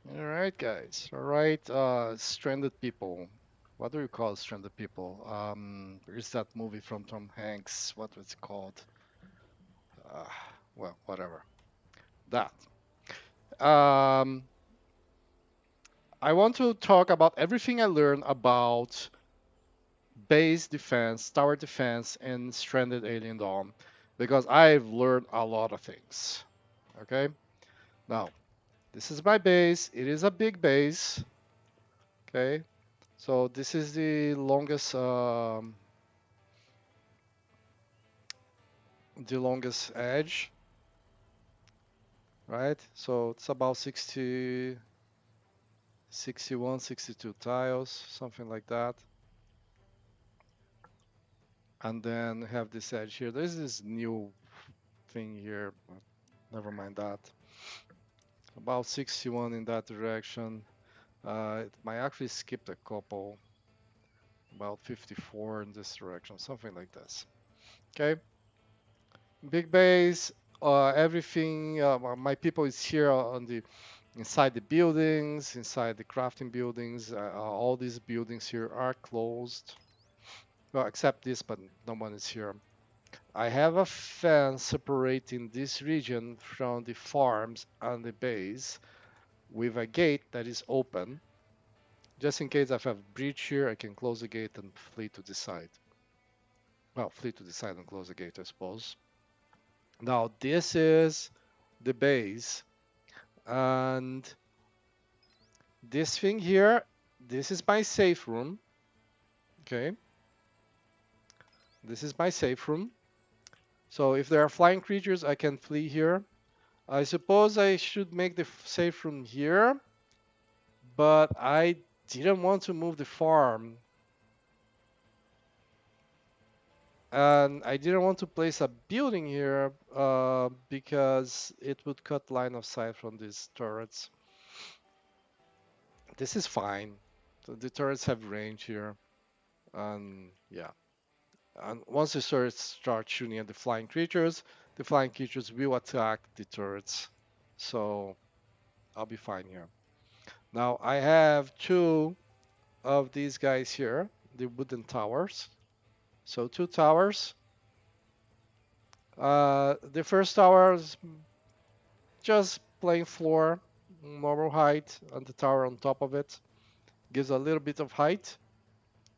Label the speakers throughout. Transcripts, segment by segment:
Speaker 1: All right, guys. All right, stranded people. What do you call stranded people? There's that movie from Tom Hanks. What was it called? Uh, well, whatever. That. Um, I want to talk about everything I learned about base defense, tower defense, and stranded alien dome, because I've learned a lot of things. Okay. Now, this is my base. It is a big base. Okay. So this is the longest edge, right? So it's about 60, 61, 62 tiles, something like that. And then have this edge here. There's this new thing here, but never mind that. About 61 in that direction. It might actually skip a couple. About 54 in this direction, something like this. Okay, big base. Everything. My people is here on the inside the buildings, inside the crafting buildings. All these buildings here are closed. Well, except this, but no one is here. I have a fence separating this region from the farms and the base with a gate that is open. Just in case I have a breach here, I can close the gate and flee to the side. Well, flee to the side and close the gate, I suppose. Now, this is the base. And this thing here, this is my safe room. Okay. This is my safe room. So if there are flying creatures, I can flee here. I suppose I should make the safe room here, but I didn't want to move the farm. And I didn't want to place a building here because it would cut line of sight from these turrets. This is fine. So the turrets have range here. And yeah. And once the turrets start shooting at the flying creatures will attack the turrets. So I'll be fine here. Now I have two of these guys here, the wooden towers. So two towers. The first tower is just plain floor, normal height, and the tower on top of it gives a little bit of height.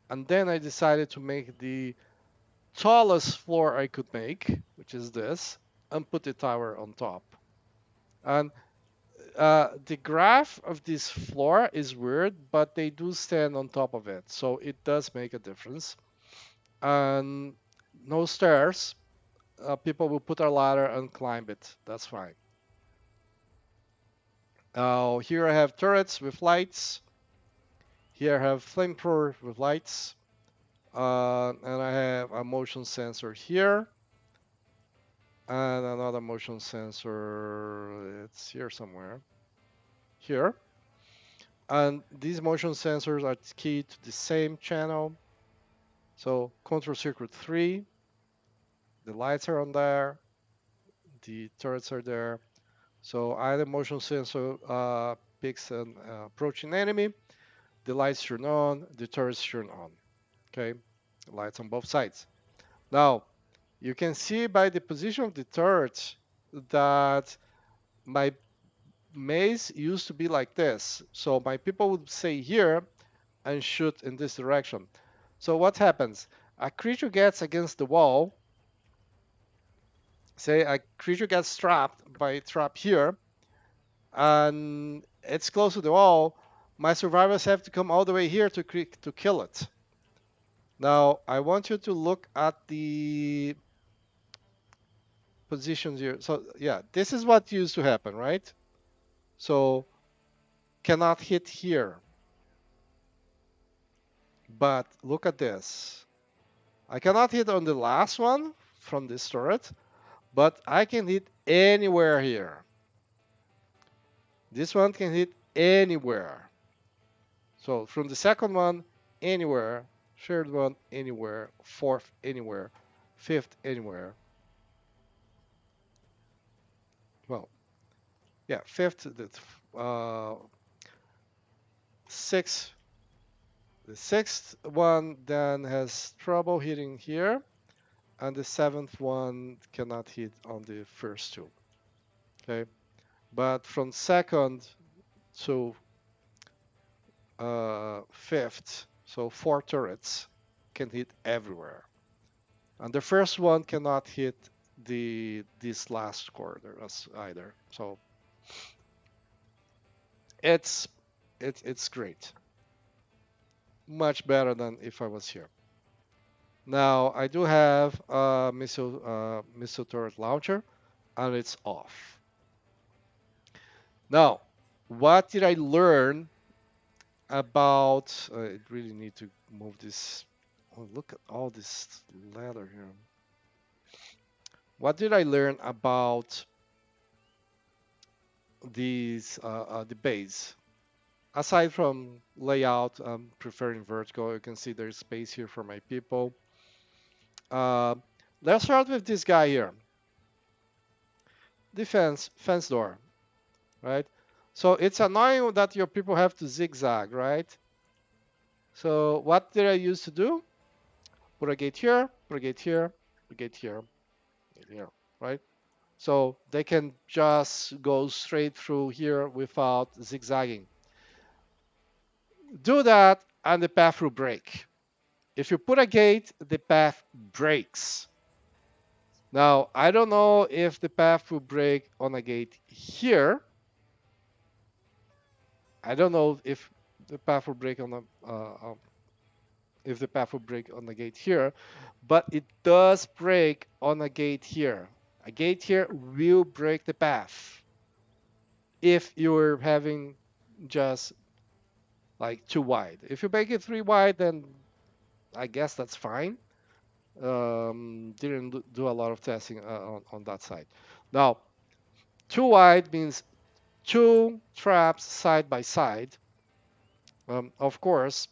Speaker 1: And then I decided to make the tallest floor I could make, which is this, and put the tower on top. And the graph of this floor is weird, but they do stand on top of it, so it does make a difference. And no stairs. People will put a ladder and climb it. That's fine. Here I have turrets with lights. Here I have flamethrower with lights. And I have a motion sensor here. And another motion sensor. It's here somewhere. Here. And these motion sensors are keyed to the same channel. So control circuit 3, the lights are on there, the turrets are there. So either motion sensor picks an approaching enemy, the lights turn on, the turrets turn on. Okay, lights on both sides. Now, you can see by the position of the turret that my maze used to be like this. So my people would stay here and shoot in this direction. So what happens? A creature gets against the wall. Say a creature gets trapped by a trap here, and it's close to the wall. My survivors have to come all the way here to kill it. Now I want you to look at the positions here. So yeah, this is what used to happen, right? So cannot hit here. But look at this. I cannot hit on the last one from this turret, but I can hit anywhere here. This one can hit anywhere. So from the second one, anywhere. Third one, anywhere. Fourth, anywhere. Fifth, anywhere. Well, yeah, fifth, uh, six. The sixth one then has trouble hitting here, and the seventh one cannot hit on the first two. Okay, but from second to fifth, so four turrets can hit everywhere, and the first one cannot hit this last corner as either. So it's it's great, much better than if I was here. Now I do have a missile turret launcher, and it's off. Now, what did I learn about? I really need to move this. Oh, look at all this leather here. What did I learn about the base? Aside from layout, I'm preferring vertical. You can see there's space here for my people. Uh, let's start with this guy here. Defense, fence door, right? So it's annoying that your people have to zigzag, right? So what did I used to do? Put a gate here, put a gate here, put a gate here, gate here, right? So they can just go straight through here without zigzagging. Do that and the path will break. If you put a gate, the path breaks. Now, I don't know if the path will break on a gate here. I don't know if the path will break on if the path will break on the gate here, but it does break on a gate here. A gate here will break the path if you're having just like too wide. If you make it three wide, then I guess that's fine. Didn't do a lot of testing on that side. Now, too wide means two traps side by side. Of course,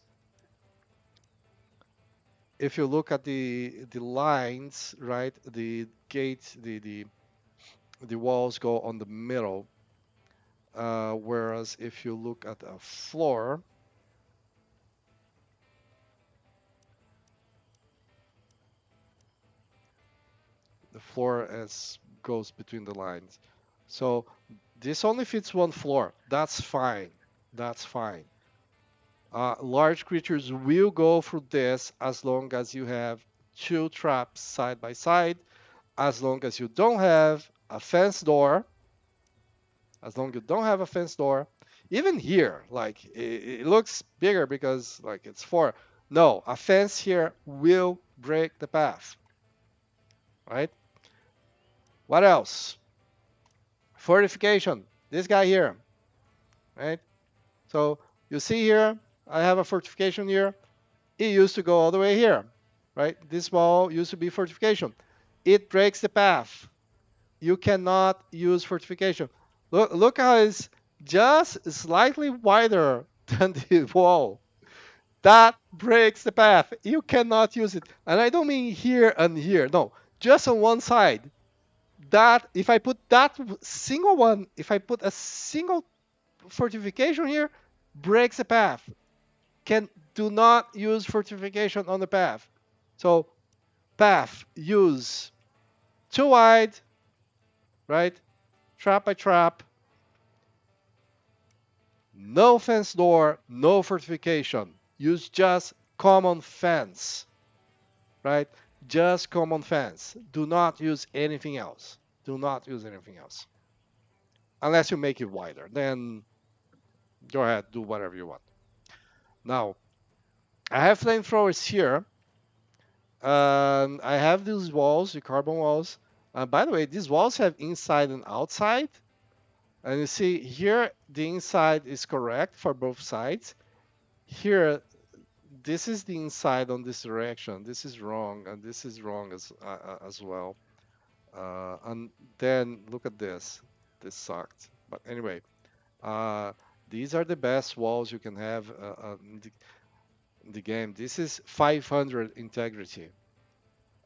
Speaker 1: if you look at the lines, right, the gate, the walls go on the middle. Whereas if you look at a floor, the floor goes between the lines. So this only fits one floor. That's fine. That's fine. Large creatures will go through this as long as you have two traps side by side, as long as you don't have a fence door, as long as you don't have a fence door. Even here, like it looks bigger because like it's four. No, a fence here will break the path, right? What else? Fortification. This guy here, right? So you see here, I have a fortification here. It used to go all the way here, right? This wall used to be fortification. It breaks the path. You cannot use fortification. Look how it's just slightly wider than the wall. That breaks the path. You cannot use it. And I don't mean here and here. No, just on one side. That if I put that single one, if I put a single fortification here, breaks the path. Can do not use fortification on the path. So path use too wide, right? Trap by trap. No fence door, no fortification. Use just common fence, right? Just common fence. Do not use anything else. Do not use anything else. Unless you make it wider. Then go ahead, do whatever you want. Now, I have flamethrowers here. I have these walls, the carbon walls. By the way, these walls have inside and outside. And you see here, the inside is correct for both sides. Here, this is the inside on this direction. This is wrong, and this is wrong as well. And then look at this. This sucked. But anyway, uh, these are the best walls you can have in the game. This is 500 integrity.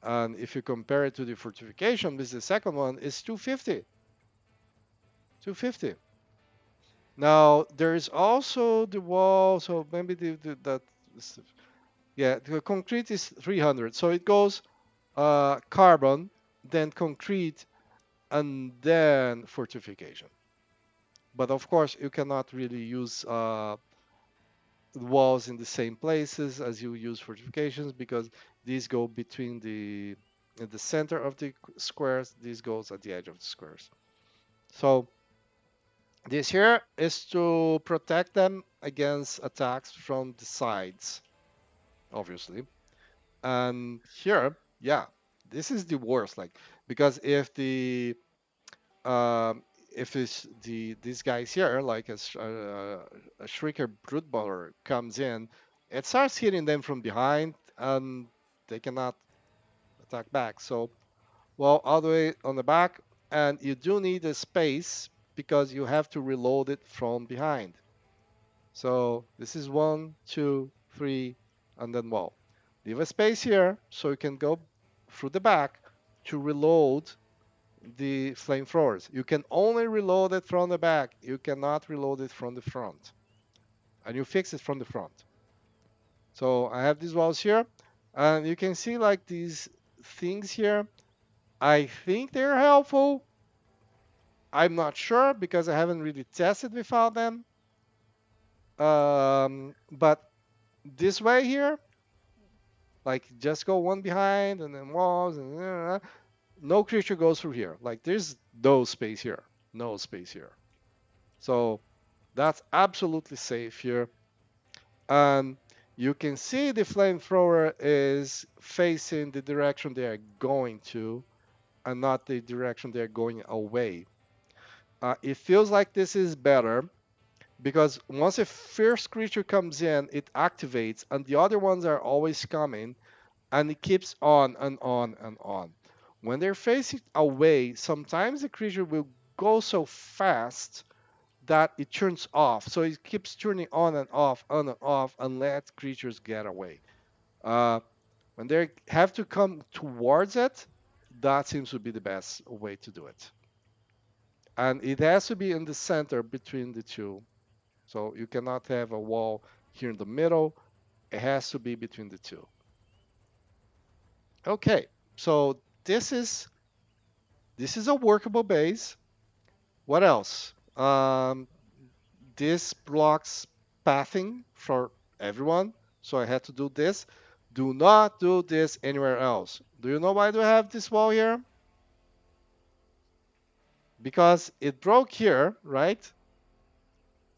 Speaker 1: And if you compare it to the fortification, this is the second one, is 250. 250. Now there is also the wall, so maybe that yeah, the concrete is 300, so it goes carbon, then concrete, and then fortification. But of course, you cannot really use walls in the same places as you use fortifications because these go between the in the center of the squares. These goes at the edge of the squares. So this here is to protect them against attacks from the sides, obviously. And here, yeah, this is the worst. Like because um, if it's these guys here, like a shrieker broodballer comes in, it starts hitting them from behind, and they cannot attack back. So, well, all the way on the back, and you do need a space because you have to reload it from behind. So this is one, two, three, and then well, leave a space here so you can go through the back to reload the flamethrowers. You can only reload it from the back. You cannot reload it from the front. And you fix it from the front. So I have these walls here. And you can see like these things here. I think they're helpful. I'm not sure because I haven't really tested without them. But this way here, like just go one behind and then walls and no creature goes through here. Like there's no space here. No space here. So that's absolutely safe here. And you can see the flamethrower is facing the direction they are going to and not the direction they're going away. It feels like this is better because once a first creature comes in, it activates, and the other ones are always coming, and it keeps on and on and on. When they're facing away, sometimes the creature will go so fast that it turns off. So it keeps turning on and off, and let creatures get away. Uh, when they have to come towards it, that seems to be the best way to do it. And it has to be in the center between the two. So you cannot have a wall here in the middle. It has to be between the two. Okay, so this is a workable base. What else? This blocks pathing for everyone, so I had to do this. Do not do this anywhere else. Do you know why do I have this wall here? Because it broke here, right?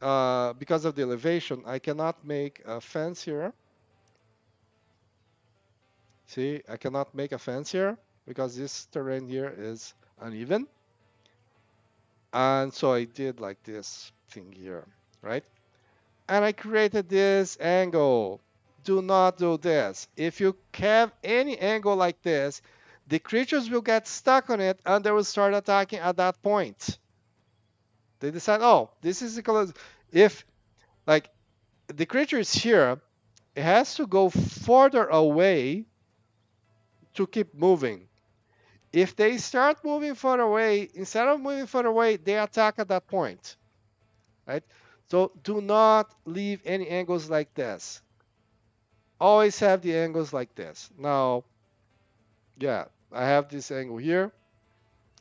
Speaker 1: Because of the elevation, I cannot make a fence here. See, I cannot make a fence here because this terrain here is uneven. And so I did like this thing here, right? And I created this angle. Do not do this. If you have any angle like this, the creatures will get stuck on it and they will start attacking at that point. They decide, oh, this is the color. If like the creature is here, it has to go further away to keep moving. If they start moving further away, instead of moving further away, they attack at that point, right? So do not leave any angles like this. Always have the angles like this. Now, yeah, I have this angle here.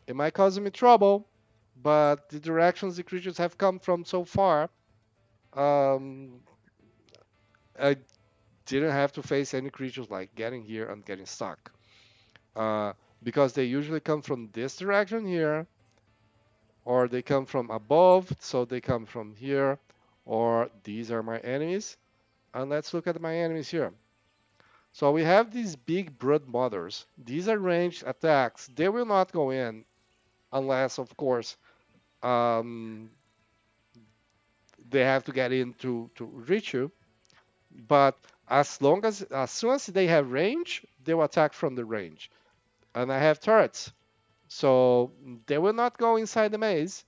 Speaker 1: It might cause me trouble, but the directions the creatures have come from so far, um, I didn't have to face any creatures like getting here and getting stuck. Uh, because they usually come from this direction here, or they come from above, so they come from here, or these are my enemies. And let's look at my enemies here. So we have these big brood mothers. These are ranged attacks. They will not go in unless, of course, um, they have to get in to reach you. But as soon as they have range, they will attack from the range. And I have turrets, so they will not go inside the maze.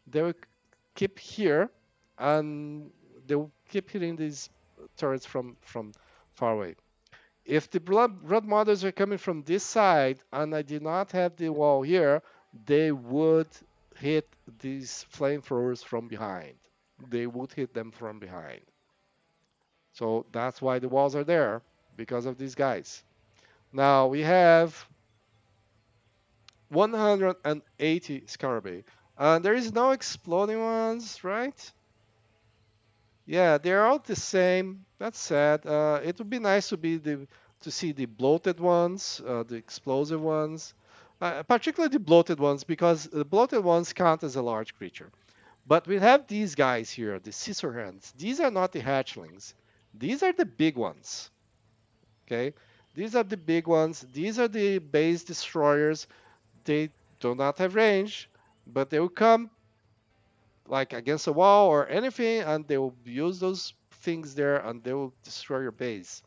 Speaker 1: They will keep here, and they will keep hitting these turrets from far away. If the blood mothers are coming from this side and I did not have the wall here, they would hit these flamethrowers from behind. they would hit them from behind. So that's why the walls are there, because of these guys. Now we have 180 Scarabée. There is no exploding ones, right? Yeah, they're all the same. That's sad. It would be nice to see the bloated ones, the explosive ones, particularly the bloated ones, because the bloated ones count as a large creature. But we have these guys here, the scissor hands. These are not the hatchlings. These are the big ones. Okay, these are the big ones. These are the base destroyers. They do not have range, but they will come like against a wall or anything, and they will use those things there, and they will destroy your base.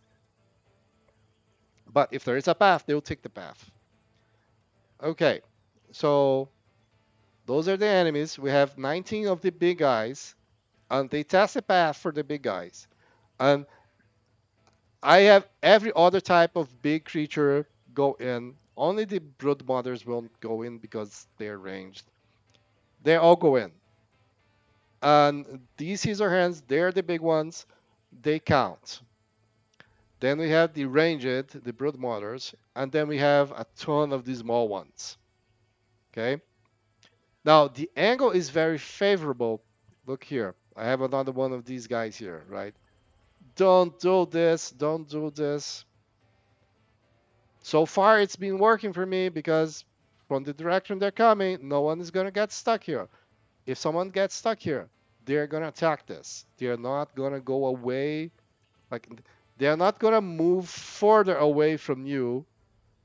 Speaker 1: But if there is a path, they will take the path. Okay, so those are the enemies. We have 19 of the big guys, and they test the path for the big guys. And I have every other type of big creature go in. Only the brood mothers won't go in because they're ranged. They all go in. And these scissor hands, they're the big ones. They count. Then we have the ranged, the brood mothers, and then we have a ton of the small ones. Okay. Now the angle is very favorable. Look here. I have another one of these guys here, right? Don't do this. Don't do this. So far, it's been working for me because from the direction they're coming, no one is going to get stuck here. If someone gets stuck here, they're going to attack this. They're not going to go away. Like, they're not going to move further away from you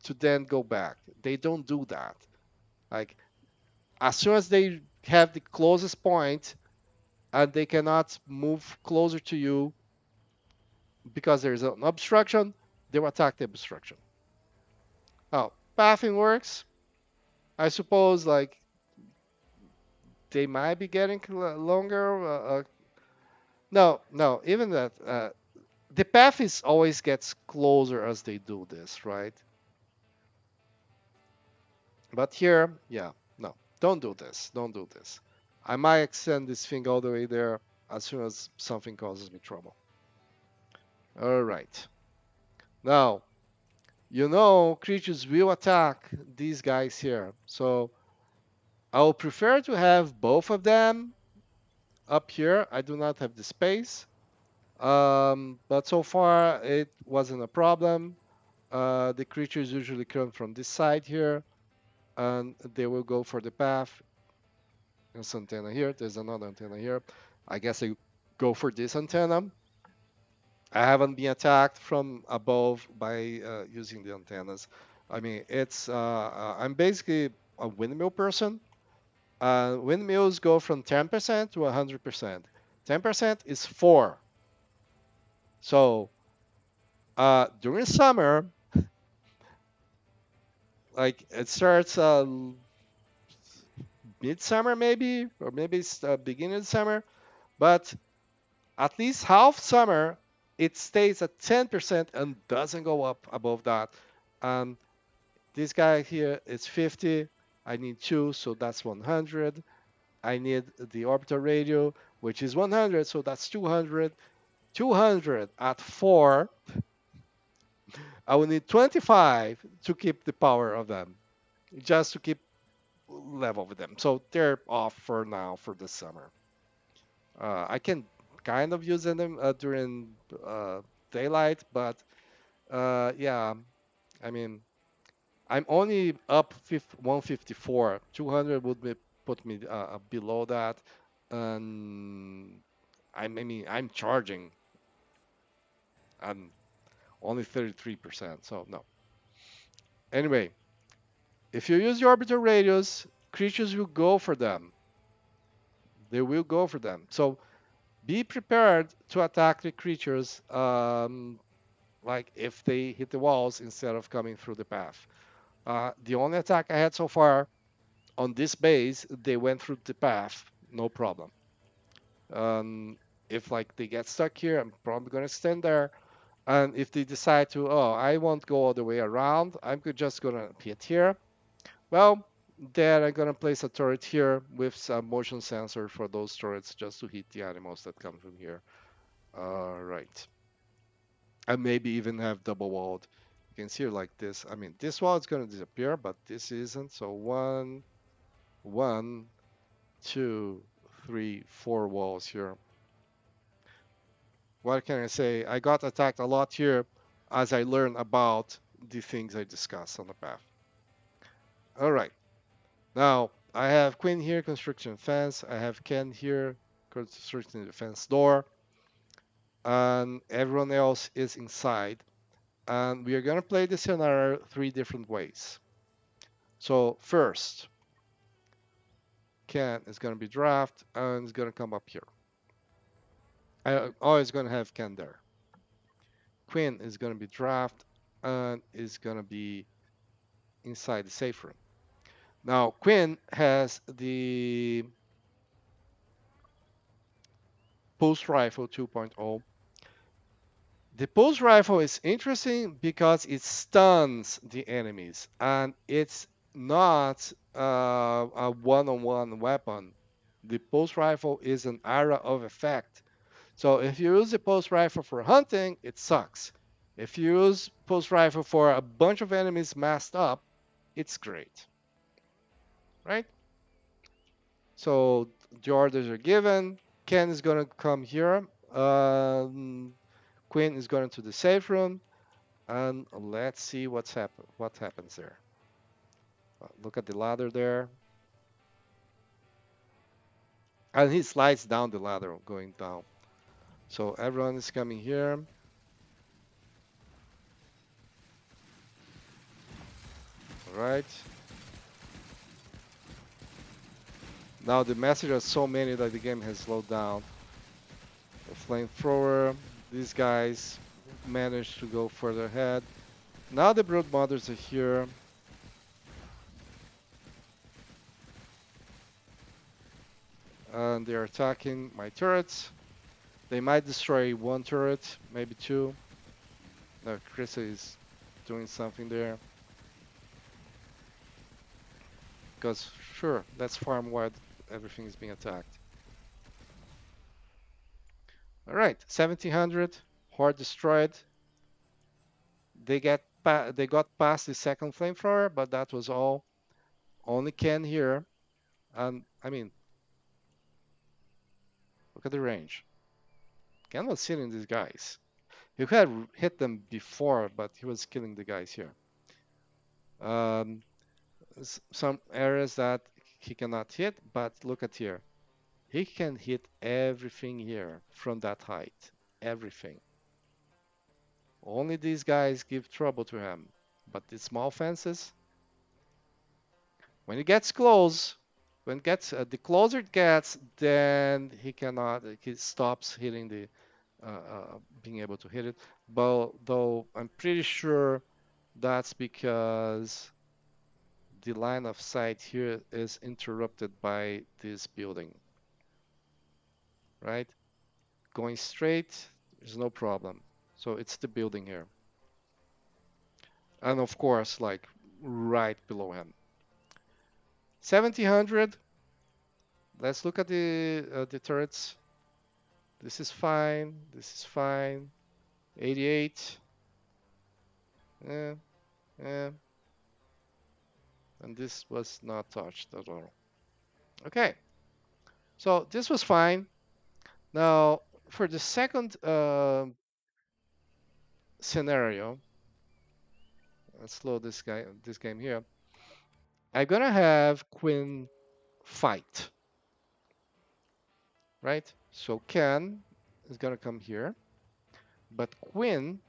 Speaker 1: to then go back. They don't do that. Like, as soon as they have the closest point and they cannot move closer to you because there's an obstruction, they will attack the obstruction. Now, pathing works. I suppose, like, they might be getting longer. No, no, even that. The path is always gets closer as they do this, right? But here, yeah, no, don't do this. Don't do this. I might extend this thing all the way there as soon as something causes me trouble. All right. Now, creatures will attack these guys here. So I will prefer to have both of them up here. I do not have the space. But so far it wasn't a problem. The creatures usually come from this side here, and they will go for the path. There's antenna here. There's another antenna here. I guess I go for this antenna. I haven't been attacked from above by using the antennas. I mean, I'm basically a windmill person. Windmills go from 10% to 100%. 10% is 4. So during summer, like it starts midsummer maybe, or maybe it's beginning of summer, but at least half summer it stays at 10% and doesn't go up above that. And this guy here is 50. I need 2, so that's 100. I need the orbital radio, which is 100, so that's 200. 200 at 4. I will need 25 to keep the power of them, just to keep level with them. So they're off for now for the summer. I can kind of use them during daylight, but yeah, I mean, I'm only up 154. 200 would put me below that, and I'm charging. I'm only 33%, so no. Anyway, if you use your orbital radius, creatures will go for them. They will go for them. So be prepared to attack the creatures, like if they hit the walls instead of coming through the path. The only attack I had so far on this base, they went through the path, no problem. If like they get stuck here, I'm probably gonna stand there. And if they decide to, oh, I won't go all the way around, I'm just gonna hit here. Well, Then I'm gonna place a turret here with some motion sensor for those turrets just to hit the animals that come from here. Right. And maybe even have double walled. You can see it like this. I mean, this wall is gonna disappear, but this isn't. So one, two, three, four walls here. What can I say? I got attacked a lot here as I learned about the things I discussed on the path. All right. Now, I have Quinn here, construction fence. I have Ken here, construction defense door. And everyone else is inside. And we are going to play this scenario three different ways. So, first, Ken is going to be draft and is going to come up here. I always going to have Ken there. Quinn is going to be draft and is going to be inside the safe room. Now, Quinn has the pulse rifle 2.0. The pulse rifle is interesting because it stuns the enemies and it's not a one-on-one weapon. The pulse rifle is an area of effect. So if you use the pulse rifle for hunting, it sucks. If you use pulse rifle for a bunch of enemies masked up, it's great, right? So the orders are given. Ken is going to come here. Quinn is going to the safe room. And let's see what happens there. Look at the ladder there. And he slides down the ladder going down. So everyone is coming here. All right. Now the messages are so many that the game has slowed down. The flamethrower. These guys managed to go further ahead. Now the brood mothers are here. And they're attacking my turrets. They might destroy one turret, maybe two. No, Chris is doing something there. Because sure, that's farm wide. Everything is being attacked. All right, 1700 horde destroyed. They got past the second flamethrower, but that was all. Only Ken here, and I mean, look at the range. Ken was hitting these guys. He could have hit them before, but he was killing the guys here. Um, some areas that he cannot hit, but look at here. He can hit everything here from that height. Everything. Only these guys give trouble to him. But the small fences, when it gets close, when it gets the closer it gets, then he cannot. He stops hitting the being able to hit it. But though I'm pretty sure that's because the line of sight here is interrupted by this building, right? Going straight, there's no problem. So it's the building here. And of course, like right below him. 1700. Let's look at the turrets. This is fine. This is fine. 88. Yeah, yeah. And this was not touched at all. Okay. So this was fine. Now for the second scenario, let's slow this game here. I'm gonna have Quinn fight, right? So Ken is gonna come here, but Quinn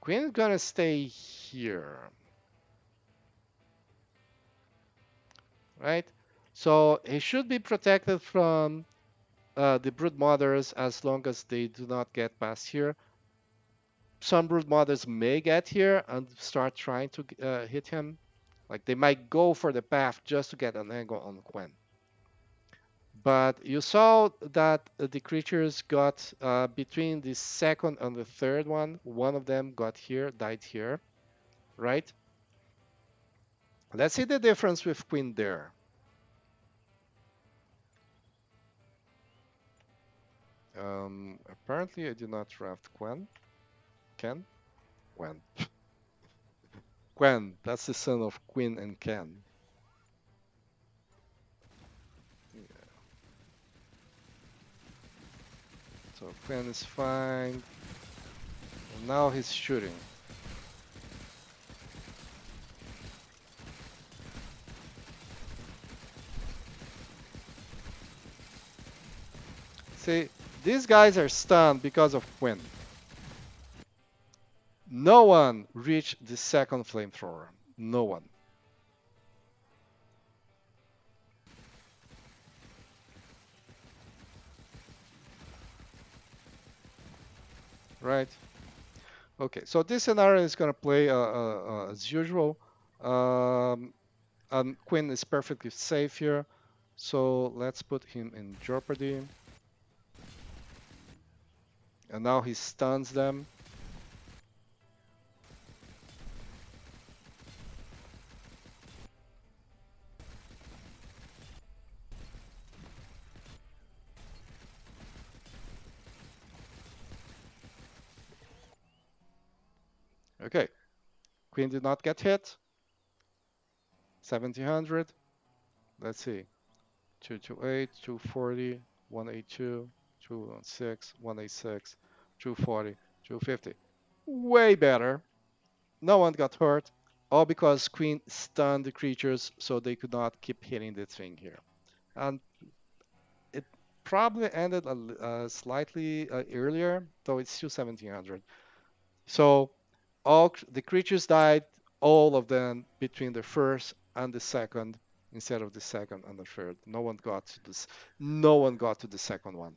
Speaker 1: is gonna stay here, right? So he should be protected from the brood mothers as long as they do not get past here. Some brood mothers may get here and start trying to hit him. Like they might go for the path just to get an angle on Quinn. But you saw that the creatures got between the second and the third one. One of them got here, died here, right? Let's see the difference with Queen there. Apparently I did not draft Quen. Ken? Quen. Quen, that's the son of Queen and Ken. So Quen is fine. And now he's shooting. See, these guys are stunned because of Quinn. No one reached the second flamethrower. No one. Right? Okay, so this scenario is going to play as usual. Um, and Quinn is perfectly safe here. So let's put him in jeopardy. And now he stuns them. Okay, Queen did not get hit. 1700. Let's see. 228, 240, 182, 216, 186, 240, 250. Way better. No one got hurt. All because Queen stunned the creatures so they could not keep hitting the thing here. And it probably ended slightly earlier, though it's still 1700. So all the creatures died, all of them between the first and the second, instead of the second and the third. No one got to this. No one got to the second one,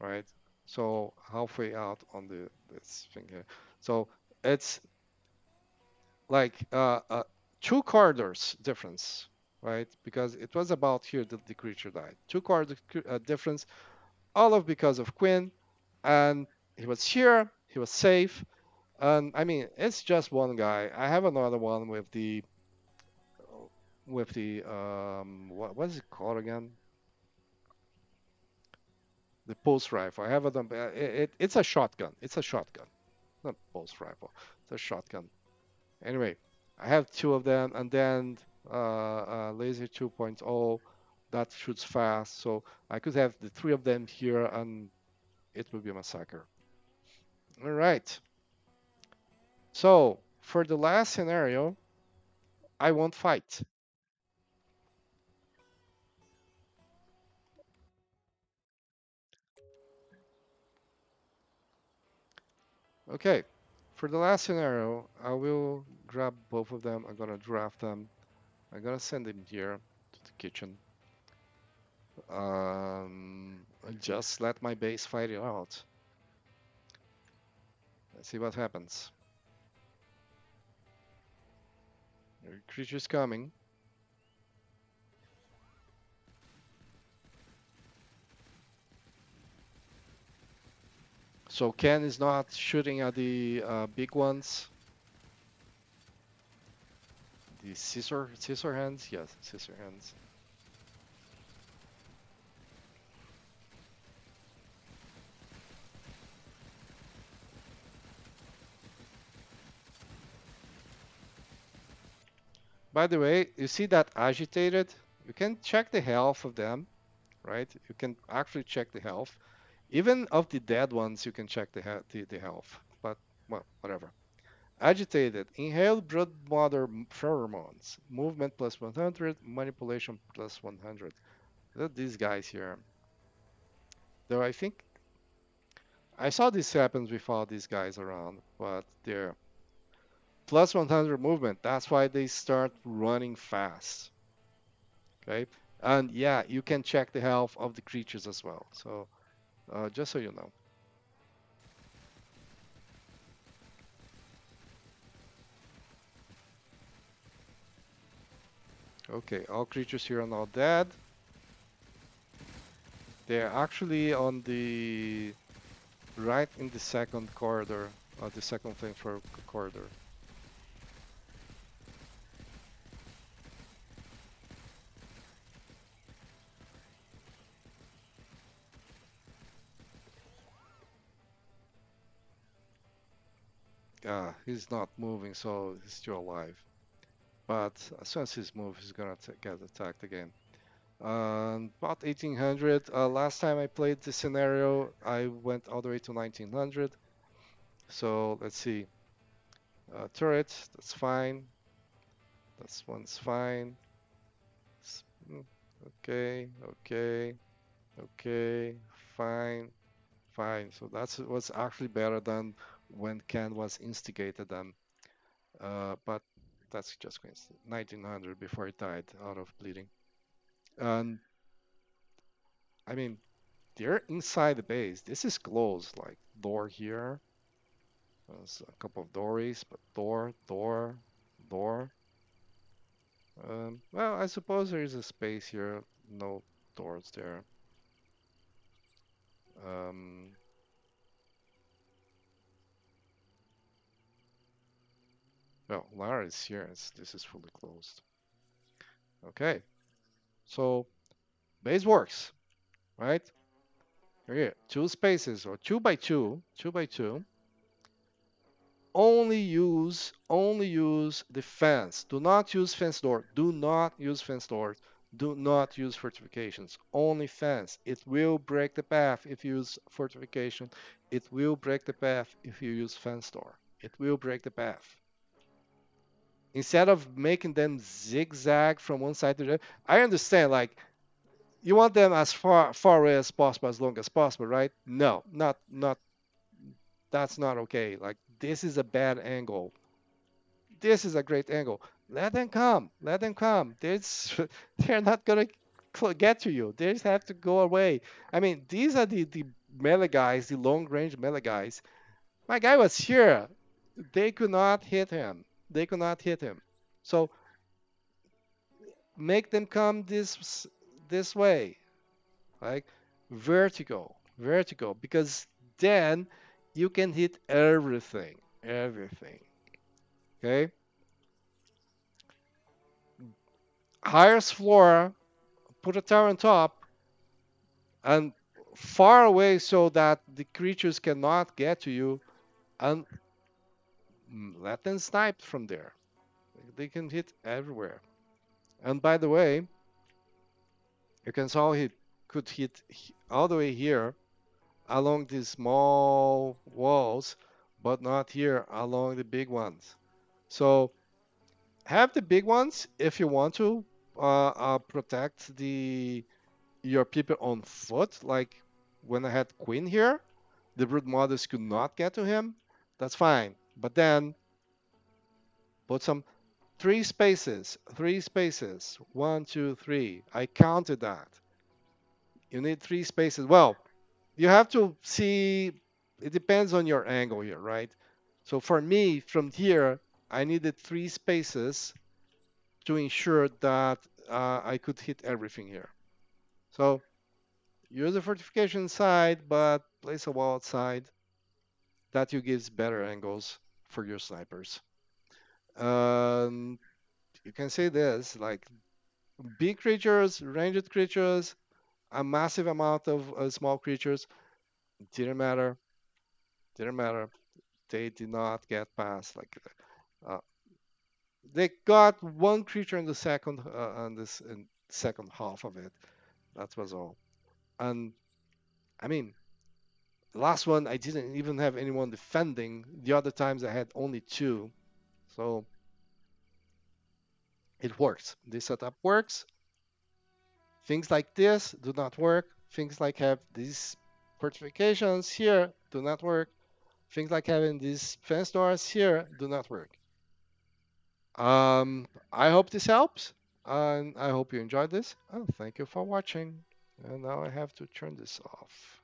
Speaker 1: right? So halfway out on this thing here. So it's like two corridors difference, right? Because it was about here that the creature died. Two corridor difference, all of because of Quinn, and he was here. He was safe. And I mean, it's just one guy. I have another one with the what is it called again? The pulse rifle. I have it's a shotgun. It's a shotgun, not pulse rifle. It's a shotgun. Anyway, I have two of them, and then laser 2.0 that shoots fast. So I could have the three of them here, and it would be a massacre. All right. So for the last scenario, I won't fight. Okay, for the last scenario, I will grab both of them. I'm gonna draft them. I'm gonna send them here to the kitchen. Just let my base fight it out. Let's see what happens. Creature's coming. So Ken is not shooting at the big ones. The scissor hands? Yes, scissor hands. By the way, you see that agitated? You can check the health of them, right? You can actually check the health. Even of the dead ones, you can check the health. But, well, whatever. Agitated. Inhale blood mother pheromones. Movement plus 100. Manipulation plus 100. Look at these guys here. Though I think I saw this happens with all these guys around, but they're plus 100 movement. That's why they start running fast. Okay. And yeah, you can check the health of the creatures as well. So just so you know. Okay, all creatures here are now dead. They're actually on the right in the second corridor, the second flamethrower corridor. He's not moving, so he's still alive. But as soon as he's moved, he's gonna get attacked again. About 1800. Last time I played this scenario, I went all the way to 1900. So let's see. Turret, that's fine. This one's fine. S- mm, Okay, okay, okay, fine, fine. So that's was actually better than when Ken was instigated them. But that's just coincidence. 1900 before he died out of bleeding. And I mean, they're inside the base. This is closed, like door here. There's a couple of doorways, but door, door, door. Well, I suppose there is a space here. No doors there. Um, well, Lara is here. This is fully closed. Okay, so base works, right? Here, two spaces or two by two, two by two. Only use the fence. Do not use fence door. Do not use fence doors. Do not use fortifications. Only fence. It will break the path if you use fortification. It will break the path if you use fence door. It will break the path. Instead of making them zigzag from one side to the other, I understand, like, you want them as far away as possible, as long as possible, right? No, not that's not okay. Like, this is a bad angle. This is a great angle. Let them come. Let them come. They're not gonna get to you. They just have to go away. I mean, these are the melee guys, the long range melee guys. My guy was here. They could not hit him. They could not hit him. So make them come this way, like vertical, vertical, because then you can hit everything, everything. Okay, highest floor, put a tower on top, and far away so that the creatures cannot get to you, and let them snipe from there. They can hit everywhere. And by the way, you can saw he could hit all the way here along these small walls, but not here along the big ones. So have the big ones if you want to protect the your people on foot. Like when I had Queen here, the brood mothers could not get to him. That's fine. But then put some three spaces. One, two, three. I counted that. You need three spaces. Well, you have to see, it depends on your angle here, right? So for me, from here, I needed three spaces to ensure that I could hit everything here. So use a fortification side, but place a wall outside. That you gives better angles for your snipers. Um, you can say this, like big creatures, ranged creatures, a massive amount of small creatures, didn't matter, didn't matter. They did not get past. Like uh, they got one creature in the second on this in second half of it. That was all. And I mean, last one I didn't even have anyone defending. The other times I had only two. So it works. This setup works. Things like this do not work. Things like have these fortifications here do not work. Things like having these fence doors here do not work. I hope this helps, and I hope you enjoyed this. And thank you for watching. And now I have to turn this off.